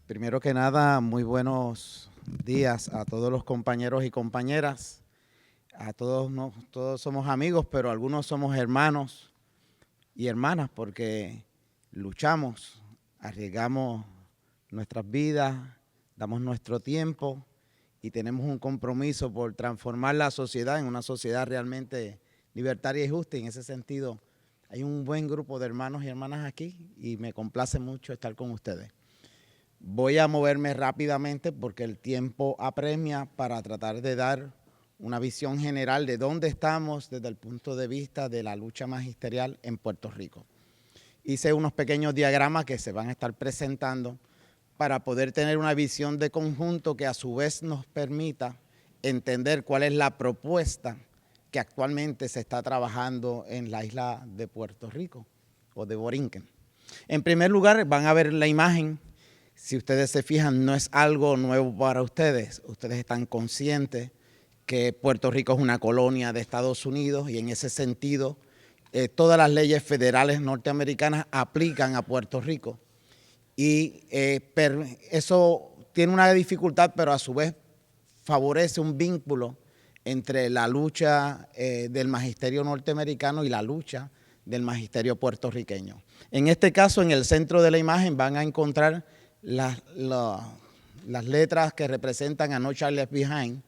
Primero que nada, muy buenos días a todos los compañeros y compañeras. A todos, no, todos somos amigos, pero algunos somos hermanos y hermanas porque luchamos, arriesgamos nuestras vidas, damos nuestro tiempo y tenemos un compromiso por transformar la sociedad en una sociedad realmente libertaria y justa. Y en ese sentido, hay un buen grupo de hermanos y hermanas aquí y me complace mucho estar con ustedes. Voy a moverme rápidamente porque el tiempo apremia para tratar de dar una visión general de dónde estamos desde el punto de vista de la lucha magisterial en Puerto Rico. Hice unos pequeños diagramas que se van a estar presentando para poder tener una visión de conjunto que a su vez nos permita entender cuál es la propuesta que actualmente se está trabajando en la isla de Puerto Rico o de Borinquen. En primer lugar, van a ver la imagen. Si ustedes se fijan, no es algo nuevo para ustedes. Ustedes están conscientes que Puerto Rico es una colonia de Estados Unidos y en ese sentido todas las leyes federales norteamericanas aplican a Puerto Rico. Y eso tiene una dificultad, pero a su vez favorece un vínculo entre la lucha del magisterio norteamericano y la lucha del magisterio puertorriqueño. En este caso, en el centro de la imagen van a encontrar las letras que representan a No Child Left Behind.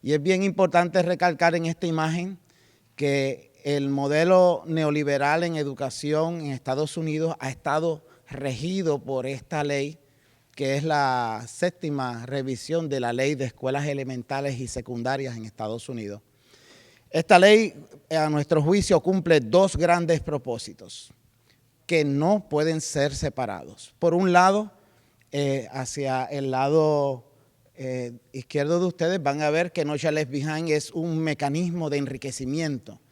Y es bien importante recalcar en esta imagen que el modelo neoliberal en educación en Estados Unidos ha estado regido por esta ley, que es la 7ª revisión de la ley de escuelas elementales y secundarias en Estados Unidos. Esta ley, a nuestro juicio, cumple dos grandes propósitos que no pueden ser separados. Por un lado, hacia el lado izquierdo de ustedes van a ver que No Child Left Behind es un mecanismo de enriquecimiento,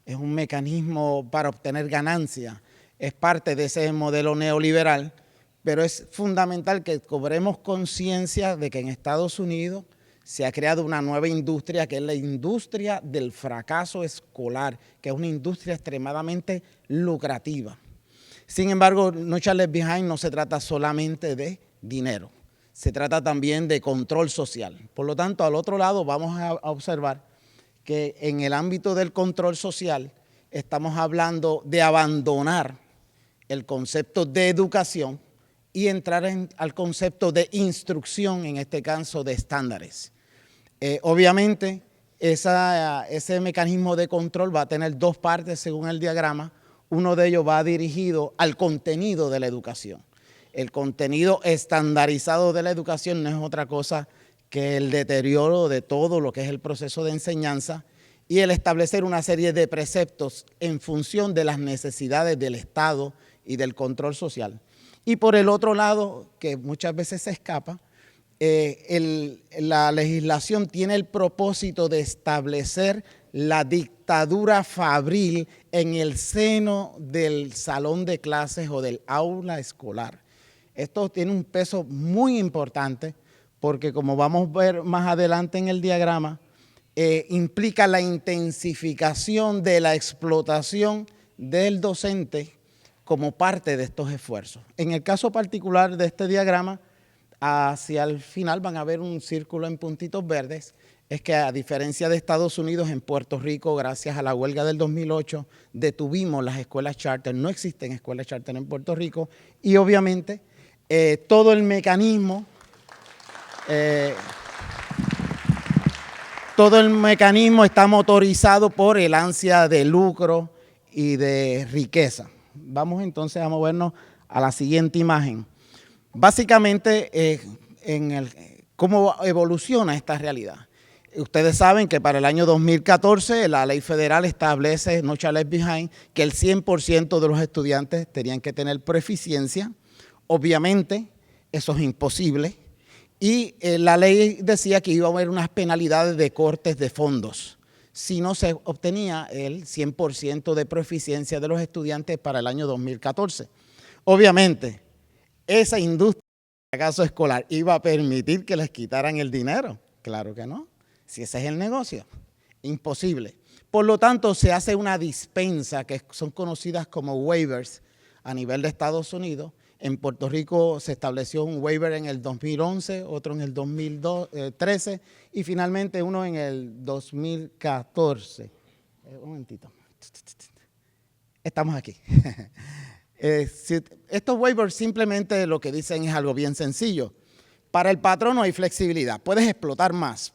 es un mecanismo para obtener ganancias, es parte de ese modelo neoliberal, pero es fundamental que cobremos conciencia de que en Estados Unidos se ha creado una nueva industria que es la industria del fracaso escolar, que es una industria extremadamente lucrativa. Sin embargo, No Child Left Behind no se trata solamente de dinero, se trata también de control social. Por lo tanto, al otro lado vamos a observar que en el ámbito del control social estamos hablando de abandonar el concepto de educación y entrar al concepto de instrucción, en este caso de estándares. Obviamente, ese mecanismo de control va a tener dos partes según el diagrama. Uno de ellos va dirigido al contenido de la educación. El contenido estandarizado de la educación no es otra cosa que el deterioro de todo lo que es el proceso de enseñanza y el establecer una serie de preceptos en función de las necesidades del Estado y del control social. Y por el otro lado, que muchas veces se escapa, la legislación tiene el propósito de establecer la dictadura fabril en el seno del salón de clases o del aula escolar. Esto tiene un peso muy importante porque, como vamos a ver más adelante en el diagrama, implica la intensificación de la explotación del docente como parte de estos esfuerzos. En el caso particular de este diagrama, hacia el final van a ver un círculo en puntitos verdes. Es que a diferencia de Estados Unidos, en Puerto Rico, gracias a la huelga del 2008, detuvimos las escuelas charter. No existen escuelas charter en Puerto Rico y obviamente todo el mecanismo está motorizado por el ansia de lucro y de riqueza. Vamos entonces a movernos a la siguiente imagen. Básicamente, cómo evoluciona esta realidad. Ustedes saben que para el año 2014 la ley federal establece, No Child Left Behind, que el 100% de los estudiantes tenían que tener proficiencia. Obviamente, eso es imposible. Y la ley decía que iba a haber unas penalidades de cortes de fondos si no se obtenía el 100% de proficiencia de los estudiantes para el año 2014. Obviamente, esa industria de fracaso escolar iba a permitir que les quitaran el dinero. Claro que no, si ese es el negocio, imposible. Por lo tanto, se hace una dispensa que son conocidas como waivers a nivel de Estados Unidos En Puerto Rico se estableció un waiver en el 2011, otro en el 2013 y finalmente uno en el 2014. Un momentito. Estamos aquí. Estos waivers simplemente lo que dicen es algo bien sencillo. Para el patrono hay flexibilidad, puedes explotar más,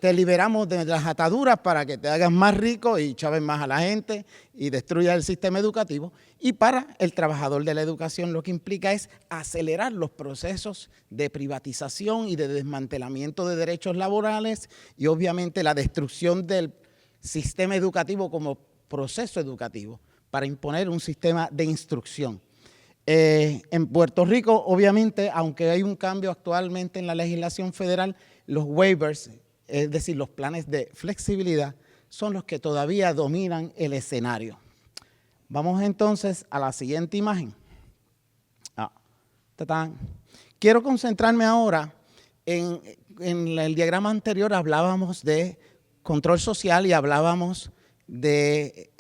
te liberamos de las ataduras para que te hagas más rico y chaves más a la gente y destruyas el sistema educativo. Y para el trabajador de la educación lo que implica es acelerar los procesos de privatización y de desmantelamiento de derechos laborales y obviamente la destrucción del sistema educativo como proceso educativo para imponer un sistema de instrucción. En Puerto Rico, obviamente, aunque hay un cambio actualmente en la legislación federal, los waivers, es decir, los planes de flexibilidad, son los que todavía dominan el escenario. Vamos entonces a la siguiente imagen. Quiero concentrarme ahora en el diagrama anterior, hablábamos de control social y hablábamos de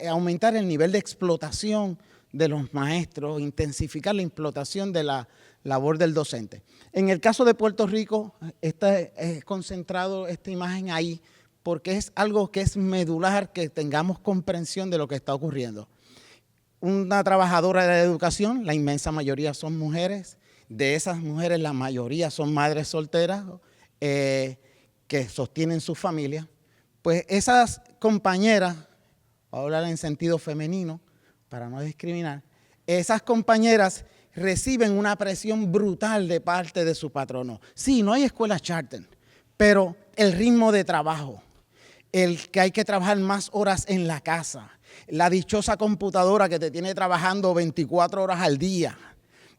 aumentar el nivel de explotación de los maestros, intensificar la explotación de la labor del docente. En el caso de Puerto Rico, está concentrado esta imagen ahí porque es algo que es medular, que tengamos comprensión de lo que está ocurriendo. Una trabajadora de la educación, la inmensa mayoría son mujeres, de esas mujeres la mayoría son madres solteras que sostienen su familia. Pues esas compañeras, voy a hablar en sentido femenino, para no discriminar, esas compañeras reciben una presión brutal de parte de su patrono. Sí, no hay escuelas charter, pero el ritmo de trabajo, el que hay que trabajar más horas en la casa, la dichosa computadora que te tiene trabajando 24 horas al día,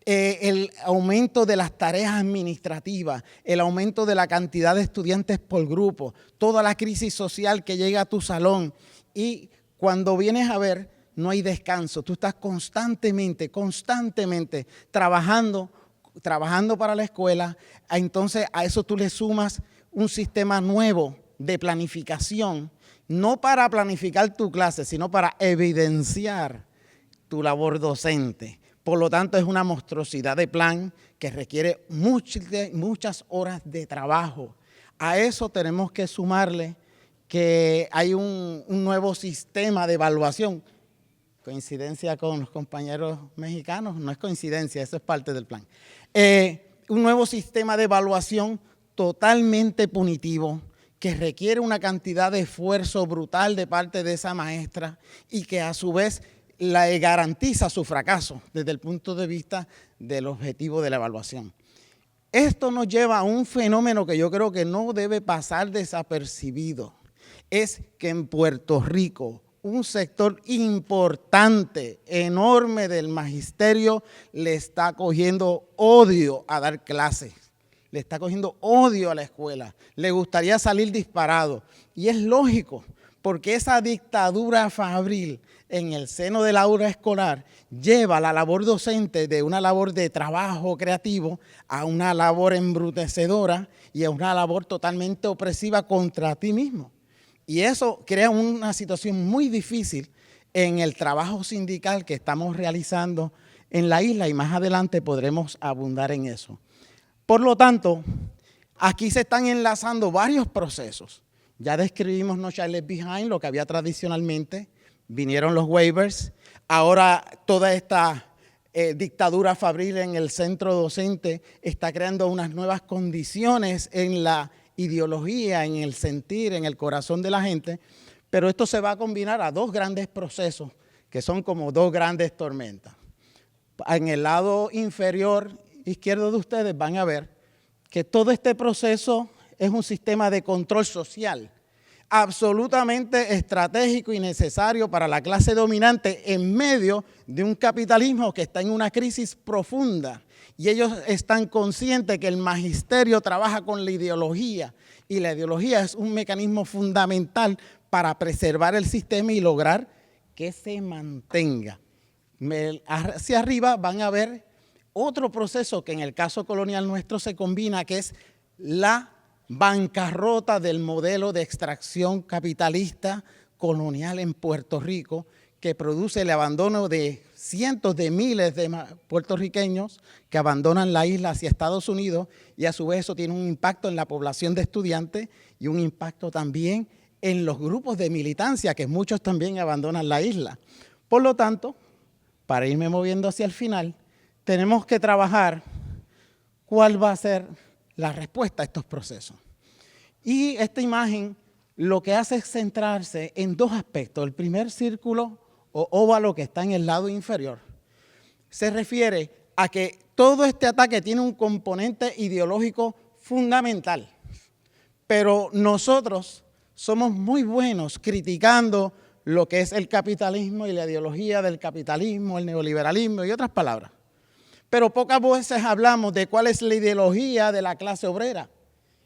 el aumento de las tareas administrativas, el aumento de la cantidad de estudiantes por grupo, toda la crisis social que llega a tu salón y cuando vienes a ver, no hay descanso, tú estás constantemente trabajando para la escuela, entonces a eso tú le sumas un sistema nuevo de planificación, no para planificar tu clase, sino para evidenciar tu labor docente. Por lo tanto, es una monstruosidad de plan que requiere muchas horas de trabajo. A eso tenemos que sumarle que hay un nuevo sistema de evaluación. Coincidencia con los compañeros mexicanos, no es coincidencia, eso es parte del plan. Un nuevo sistema de evaluación totalmente punitivo que requiere una cantidad de esfuerzo brutal de parte de esa maestra y que a su vez le garantiza su fracaso desde el punto de vista del objetivo de la evaluación. Esto nos lleva a un fenómeno que yo creo que no debe pasar desapercibido. Es que en Puerto Rico un sector importante, enorme del magisterio le está cogiendo odio a dar clases, le está cogiendo odio a la escuela, le gustaría salir disparado. Y es lógico, porque esa dictadura fabril en el seno del aula escolar lleva la labor docente de una labor de trabajo creativo a una labor embrutecedora y a una labor totalmente opresiva contra ti mismo. Y eso crea una situación muy difícil en el trabajo sindical que estamos realizando en la isla y más adelante podremos abundar en eso. Por lo tanto, aquí se están enlazando varios procesos. Ya describimos No Child Left Behind, lo que había tradicionalmente, vinieron los waivers, ahora toda esta dictadura fabril en el centro docente está creando unas nuevas condiciones en la ideología, en el sentir, en el corazón de la gente, pero esto se va a combinar a dos grandes procesos que son como dos grandes tormentas. En el lado inferior izquierdo de ustedes van a ver que todo este proceso es un sistema de control social absolutamente estratégico y necesario para la clase dominante en medio de un capitalismo que está en una crisis profunda. Y ellos están conscientes que el magisterio trabaja con la ideología y la ideología es un mecanismo fundamental para preservar el sistema y lograr que se mantenga. Hacia arriba van a ver otro proceso que en el caso colonial nuestro se combina, que es la bancarrota del modelo de extracción capitalista colonial en Puerto Rico, que produce el abandono de cientos de miles de puertorriqueños que abandonan la isla hacia Estados Unidos y a su vez eso tiene un impacto en la población de estudiantes y un impacto también en los grupos de militancia, que muchos también abandonan la isla. Por lo tanto, para irme moviendo hacia el final, tenemos que trabajar cuál va a ser la respuesta a estos procesos. Y esta imagen lo que hace es centrarse en dos aspectos. El primer círculo o óvalo que está en el lado inferior se refiere a que todo este ataque tiene un componente ideológico fundamental, pero nosotros somos muy buenos criticando lo que es el capitalismo y la ideología del capitalismo, el neoliberalismo y otras palabras. Pero pocas veces hablamos de cuál es la ideología de la clase obrera.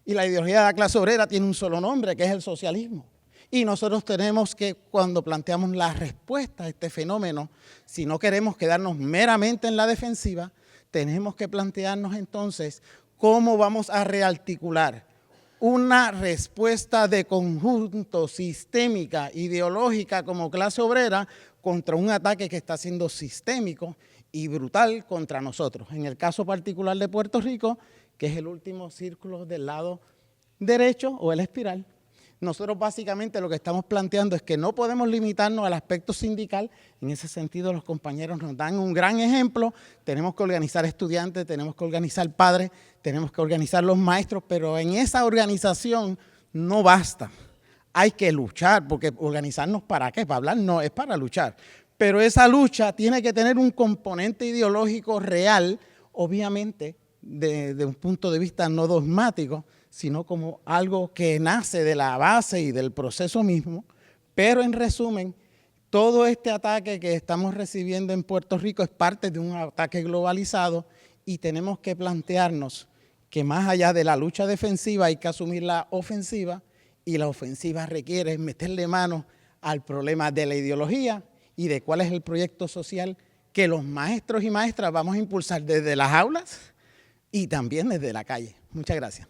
Y la ideología de la clase obrera tiene un solo nombre, que es el socialismo. Y nosotros tenemos que, cuando planteamos la respuesta a este fenómeno, si no queremos quedarnos meramente en la defensiva, tenemos que plantearnos entonces cómo vamos a rearticular una respuesta de conjunto sistémica, ideológica como clase obrera contra un ataque que está siendo sistémico y brutal contra nosotros. En el caso particular de Puerto Rico, que es el último círculo del lado derecho o el espiral, nosotros básicamente lo que estamos planteando es que no podemos limitarnos al aspecto sindical. En ese sentido, los compañeros nos dan un gran ejemplo. Tenemos que organizar estudiantes, tenemos que organizar padres, tenemos que organizar los maestros, pero en esa organización no basta. Hay que luchar, porque organizarnos ¿para qué? Para hablar no, es para luchar. Pero esa lucha tiene que tener un componente ideológico real, obviamente, de un punto de vista no dogmático, sino como algo que nace de la base y del proceso mismo. Pero en resumen, todo este ataque que estamos recibiendo en Puerto Rico es parte de un ataque globalizado y tenemos que plantearnos que más allá de la lucha defensiva hay que asumir la ofensiva, y la ofensiva requiere meterle mano al problema de la ideología y de cuál es el proyecto social que los maestros y maestras vamos a impulsar desde las aulas y también desde la calle. Muchas gracias.